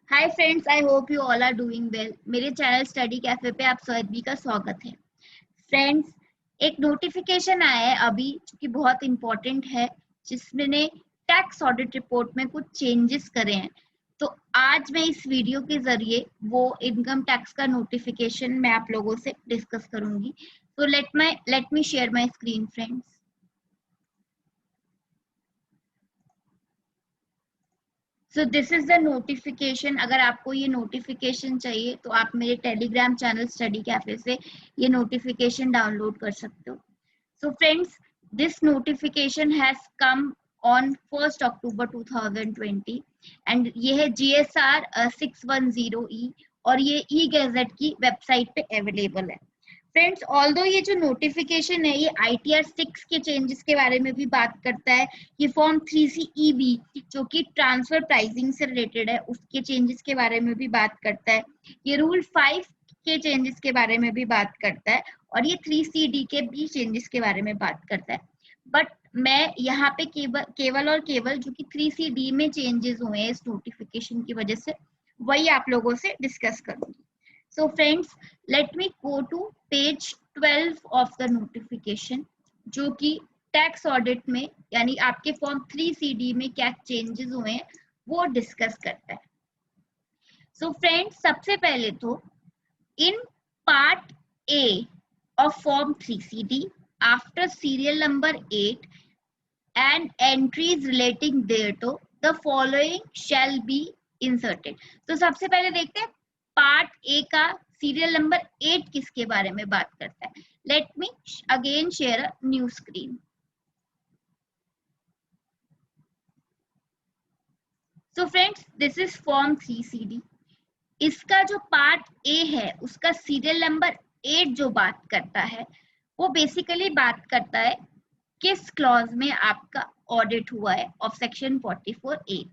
Hi friends, I hope you all are doing well. मेरे channel Study Cafe पे आप सभी का स्वागत है। फ्रेंड्स, एक नोटिफिकेशन आया है अभी जो कि बहुत इंपॉर्टेंट है, जिसमें ने टैक्स ऑडिट रिपोर्ट में कुछ चेंजेस करे हैं। तो आज मैं इस वीडियो के जरिए वो इनकम टैक्स का नोटिफिकेशन मैं आप लोगों से डिस्कस करूंगी। तो let me share my screen friends. So this is the notification. अगर आपको ये नोटिफिकेशन चाहिए तो आप मेरे टेलीग्राम चैनल स्टडी कैफे से ये नोटिफिकेशन डाउनलोड कर सकते हो। So friends, this notification has come on 1st October 2020 and ये है GSR 610E और ये ई गैजेट की वेबसाइट पे अवेलेबल है। फ्रेंड्स, ऑल्दो ये जो नोटिफिकेशन है ये ITR 6 के चेंजेस के बारे में भी बात करता है। ये फॉर्म 3CEB जो कि ट्रांसफर प्राइसिंग से रिलेटेड है उसके चेंजेस के बारे में भी बात करता है। ये रूल 5 के चेंजेस के बारे में भी बात करता है और ये 3CD के भी चेंजेस के बारे में बात करता है। बट मैं यहाँ पे केवल और केवल जो कि 3CD में चेंजेस हुए हैं इस नोटिफिकेशन की वजह से वही आप लोगों से डिस्कस करूंगी। So friends, let me go to page 12 of the notification जो कि टैक्स ऑडिट में यानी आपके फॉर्म 3CD में क्या चेंजेस हुए हैं वो डिस्कस करता है। So friends, सबसे पहले तो in part A of form 3CD after serial number 8 and entries relating thereto the following shall be inserted। तो सबसे पहले देखते हैं पार्ट ए का सीरियल नंबर 8 किसके बारे में बात करता है। Let me again share a new screen. So friends, this is form 3CD। इसका जो पार्ट ए है उसका सीरियल नंबर 8 जो बात करता है वो बेसिकली बात करता है किस क्लॉज में आपका ऑडिट हुआ है ऑफ सेक्शन 44A।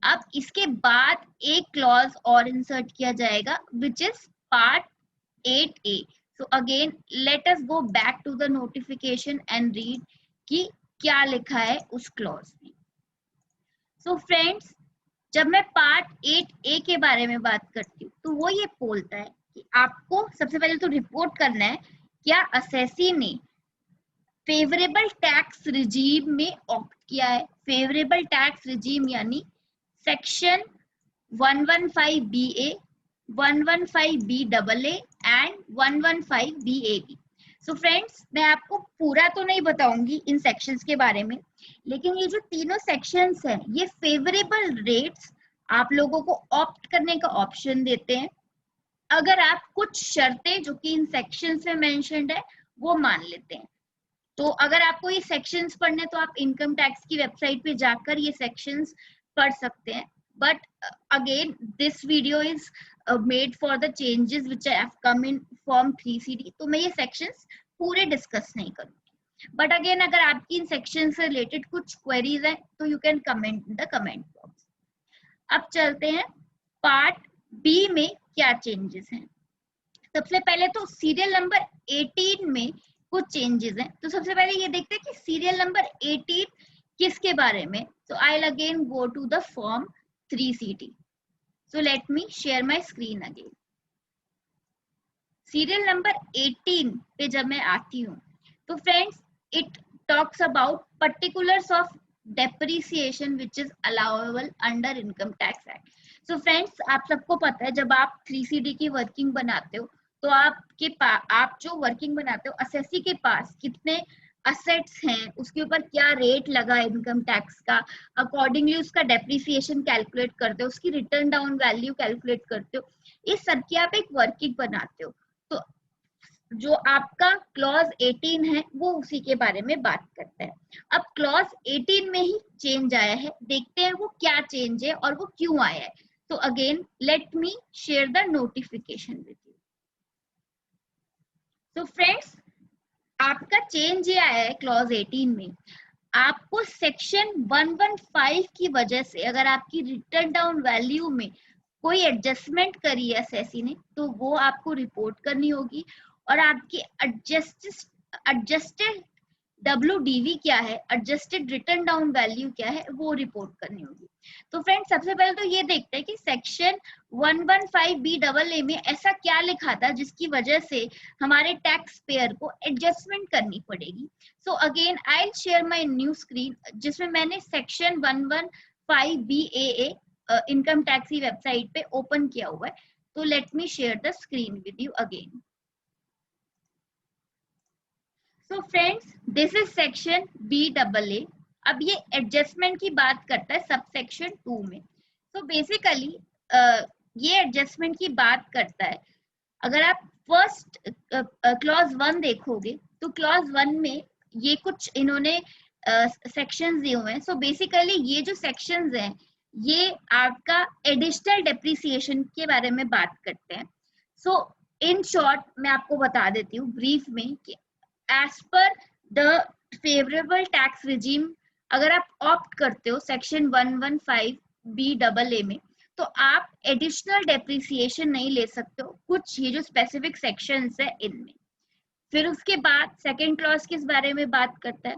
अब इसके बाद एक क्लॉज और इंसर्ट किया जाएगा which is part 8A। So again let us go back to the notification and read कि क्या लिखा है उस क्लॉज में। सो फ्रेंड्स, जब मैं पार्ट 8A के बारे में बात करती हूँ तो वो ये बोलता है कि आपको सबसे पहले तो रिपोर्ट करना है क्या असेसी ने फेवरेबल टैक्स रिजीम में ऑप्ट किया है। फेवरेबल टैक्स रिजीम यानी section 115BA, 115BAA and 115BAB। So friends, मैं आपको पूरा तो नहीं बताऊंगी इन सेक्शंस के बारे में, लेकिन ये जो तीनों सेक्शंस हैं ये फेवरेबल रेट्स आप लोगों को ऑप्ट करने का ऑप्शन देते हैं अगर आप कुछ शर्तें जो कि इन सेक्शंस में मेंशन्ड है वो मान लेते हैं। तो अगर आपको ये सेक्शंस पढ़ने तो आप इनकम टैक्स की वेबसाइट पे जाकर ये सेक्शंस पढ़ सकते हैं। But again this video is made for the changes which have come in form 3CD, तो मैं ये सेक्शंस पूरे डिस्कस नहीं करूंगी। बट अगेन अगर आपकी इन सेक्शन से रिलेटेड कुछ क्वेरीज है तो you can comment in the comment box. अब चलते हैं पार्ट बी में क्या चेंजेस हैं। सबसे पहले तो सीरियल नंबर 18 में कुछ चेंजेस हैं। तो सबसे पहले ये देखते हैं कि सीरियल नंबर 18 किसके बारे में। So I will again go to the form 3CD। So let me share my screen again. Serial number 18 पे जब मैं आती हूँ तो friends it talks about particulars of depreciation which is allowable under income tax act. So friends, आप सबको पता है जब आप 3CD की वर्किंग बनाते हो तो आप जो वर्किंग बनाते हो असेसी के पास कितने असेट्स हैं, उसके ऊपर क्या रेट लगा इनकम टैक्स का, अकॉर्डिंगली उसका डेप्रिसिएशन कैलकुलेट करते हो, उसकी रिटर्न डाउन वैल्यू कैलकुलेट करते हो। इस सब की आप एक वर्किंग बनाते हो। तो जो आपका क्लॉज 18 है वो उसी के बारे में बात करता है। अब क्लॉज 18 में ही चेंज आया है, देखते हैं वो क्या चेंज है और वो क्यों आया है। तो again let me share the notification with you. तो फ्रेंड्स, आपका चेंज ये आया है क्लॉज 18 में। आपको सेक्शन 115 की वजह से अगर आपकी रिटर्न डाउन वैल्यू में कोई एडजस्टमेंट करी है एसएससी ने तो वो आपको रिपोर्ट करनी होगी और आपकी एडजस्टेड WDV क्या है, एडजस्टेड रिटर्न डाउन वैल्यू क्या है, वो रिपोर्ट करनी होगी। तो फ्रेंड्स सबसे पहले तो ये देखते हैं कि सेक्शन 115BAA में ऐसा क्या लिखा था जिसकी वजह से हमारे टैक्स पेयर को एडजस्टमेंट करनी पड़ेगी। So again I will share my new screen जिसमें मैंने सेक्शन 115BAA इनकम टैक्स की वेबसाइट पे ओपन किया हुआ है। तो let me share the screen with you again. So friends this is section BAA। अब ये एडजस्टमेंट की बात करता है सब सेक्शन 2 में। तो बेसिकली ये एडजस्टमेंट की बात करता है, अगर आप फर्स्ट क्लॉज 1 देखोगे तो क्लॉज 1 में ये कुछ इन्होंने सेक्शंस दिए हुए हैं। सो बेसिकली ये जो सेक्शंस हैं ये आपका एडिशनल डेप्रिसिएशन के बारे में बात करते हैं। सो इन शॉर्ट मैं आपको बता देती हूँ ब्रीफ में कि as per the favourable tax regime अगर आप ऑप्ट करते हो सेक्शन 115BAA में तो आप एडिशनल डेप्रिसिएशन नहीं ले सकते हो कुछ ये जो स्पेसिफिक सेक्शंस है इनमें। फिर उसके बाद सेकंड क्लॉज किस बारे में बात करता है,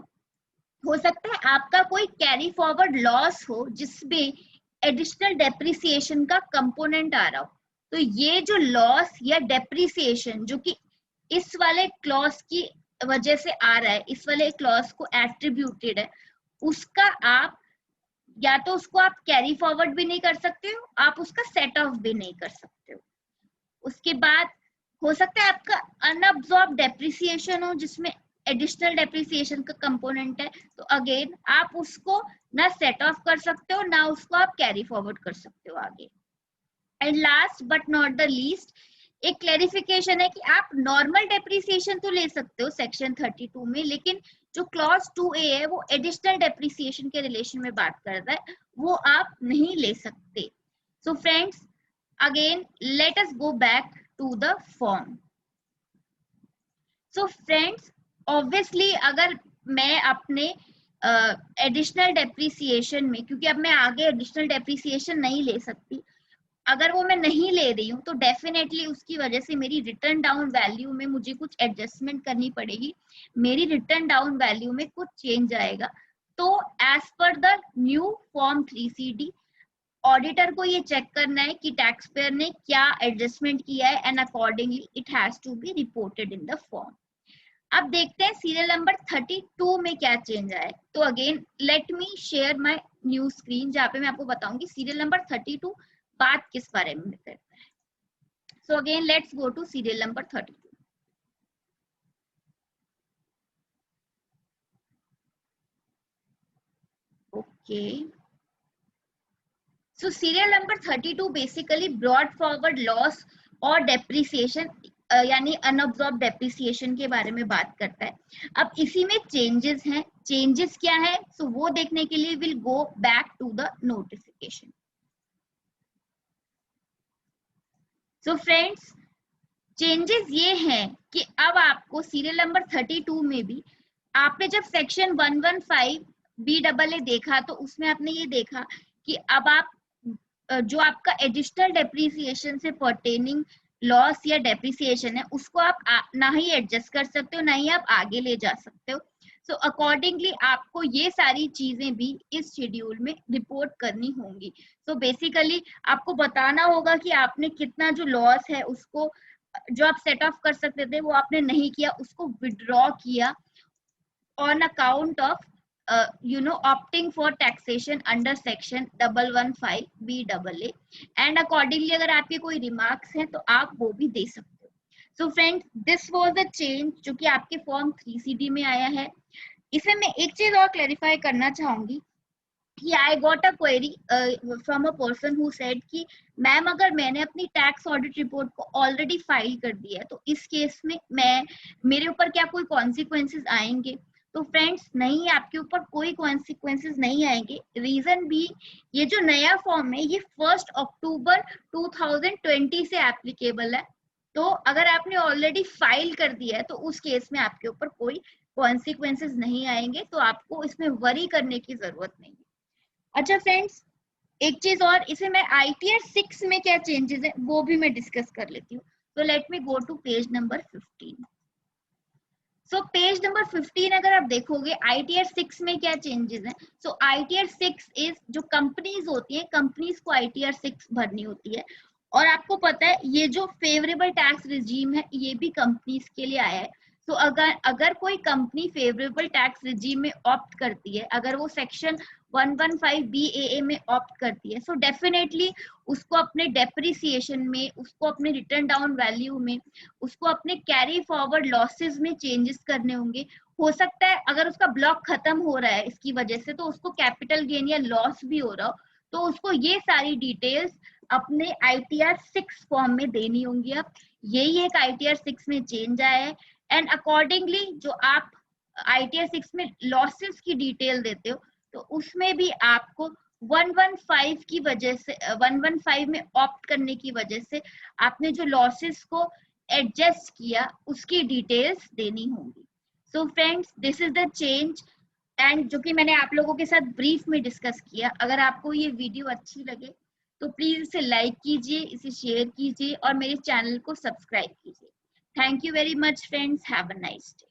हो सकता है आपका कोई कैरी फॉरवर्ड लॉस हो जिसमें एडिशनल डेप्रिसिएशन का कंपोनेंट आ रहा हो। तो ये जो लॉस या डेप्रिसिएशन जो कि इस वाले क्लॉज की वजह से आ रहा है, इस वाले क्लॉज को एट्रीब्यूटेड है, उसका आप या तो उसको आप कैरी फॉरवर्ड भी नहीं कर सकते हो, आप उसका सेट ऑफ भी नहीं कर सकते हो। उसके बाद हो सकता है आपका अनअब्सॉर्ब डेप्रिसिएशन हो जिसमें एडिशनल डेप्रिसिएशन का कंपोनेंट है, तो अगेन आप उसको ना सेट ऑफ कर सकते हो ना उसको आप कैरी फॉरवर्ड कर सकते हो आगे। And last but not the least एक क्लैरिफिकेशन है कि आप नॉर्मल डेप्रिसिएशन तो ले सकते हो सेक्शन 32 में, लेकिन जो क्लॉज 2A है वो एडिशनल डेप्रिसिएशन के रिलेशन में बात कर रहा है, वो आप नहीं ले सकते। So friends again let us go back to the form. So friends obviously अगर मैं अपने एडिशनल डेप्रिसिएशन में, क्योंकि अब मैं आगे एडिशनल डेप्रिसिएशन नहीं ले सकती, अगर वो मैं नहीं ले रही हूँ तो डेफिनेटली उसकी वजह से मेरी रिटर्न डाउन वैल्यू में मुझे कुछ एडजस्टमेंट करनी पड़ेगी, मेरी रिटर्न डाउन वैल्यू में कुछ चेंज आएगा। तो as per the new form 3CD auditor को ये चेक करना है कि टैक्स पेयर ने क्या एडजस्टमेंट किया है and accordingly it has to be reported in the form. अब देखते हैं सीरियल नंबर 32 में क्या चेंज आया है। तो again let me share my new screen जहाँ पे मैं आपको बताऊंगी सीरियल नंबर 32 बात किस बारे में करता है। So again let's go to serial number 32। Okay, so serial number 32 basically brought forward loss और डेप्रिसिएशन यानी अनअब्सॉर्ब डेप्रिसिएशन के बारे में बात करता है। अब इसी में चेंजेस हैं, चेंजेस क्या है सो वो देखने के लिए will go back to the notification. So friends changes ये हैं कि अब आपको सीरियल नंबर 32 में भी आपने जब सेक्शन 115BAA देखा तो उसमें आपने ये देखा कि अब आप जो आपका एडिशनल डेप्रिसिएशन से पर्टेनिंग लॉस या डेप्रिसिएशन है उसको आप ना ही एडजस्ट कर सकते हो ना ही आप आगे ले जा सकते हो। सो अकॉर्डिंगली आपको ये सारी चीजें भी इस शेड्यूल में रिपोर्ट करनी होंगी। सो बेसिकली आपको बताना होगा कि आपने कितना जो लॉस है उसको जो आप सेट ऑफ कर सकते थे वो आपने नहीं किया, उसको विड्रॉ किया on account of opting for taxation under section 115BAA and accordingly अगर आपके कोई रिमार्क्स हैं तो आप वो भी दे सकते हो। So friends this was the change जो कि आपके फॉर्म 3CD में आया है। इसे मैं एक चीज और क्लैरिफाई करना चाहूंगी कि I got a query from a person who said कि मैम अगर मैंने अपनी टैक्स ऑडिट रिपोर्ट को ऑलरेडी फाइल कर दिया है तो इस केस में मेरे ऊपर क्या कोई कॉन्सिक्वेंसेस आएंगे। तो फ्रेंड्स नहीं, आपके ऊपर कोई कॉन्सिक्वेंसेस नहीं आएंगे। रीजन भी ये जो नया फॉर्म है ये 1 अक्टूबर 2020 से एप्लीकेबल है। तो अगर आपने ऑलरेडी फाइल कर दिया है तो उस केस में आपके ऊपर कोई कॉन्सिक्वेंसेस नहीं आएंगे, तो आपको इसमें वरी करने की जरूरत नहीं है। अच्छा फ्रेंड्स एक चीज और, इसे मैं ITR 6 में क्या चेंजेस है वो भी मैं डिस्कस कर लेती हूँ। तो let me go to page number 15। So page number 15 अगर आप देखोगे ITR 6 में क्या चेंजेस हैं. सो ITR 6 इज जो कंपनीज होती है, कंपनीज को ITR 6 भरनी होती है. और आपको पता है ये जो फेवरेबल टैक्स रिजीम है ये भी कंपनीज के लिए आया है. तो अगर कोई कंपनी फेवरेबल टैक्स रिजीम में ऑप्ट करती है, अगर वो सेक्शन 115 BAA में ऑप्ट करती है, सो डेफिनेटली उसको अपने डेप्रिसिएशन में, उसको अपने रिटर्न डाउन वैल्यू में, उसको अपने कैरी फॉरवर्ड लॉसेस में चेंजेस करने होंगे. हो सकता है अगर उसका ब्लॉक खत्म हो रहा है इसकी वजह से, तो उसको कैपिटल गेन या लॉस भी हो रहा हो, तो उसको ये सारी डिटेल्स अपने ITR 6 फॉर्म में देनी होंगी. अब यही एक ITR 6 में चेंज आया है. एंड अकॉर्डिंगली जो आप ITR 6 में लॉसेस की डिटेल देते हो, तो उसमें भी आपको 115 की वजह से, 115 में ऑप्ट करने की वजह से आपने जो लॉसेस को एडजस्ट किया उसकी डिटेल्स देनी होंगी. So friends, this is the change and जो कि मैंने आप लोगों के साथ ब्रीफ में डिस्कस किया. अगर आपको ये वीडियो अच्छी लगे तो प्लीज इसे लाइक कीजिए, इसे शेयर कीजिए और मेरे चैनल को सब्सक्राइब कीजिए. Thank you very much friends. Have a nice day.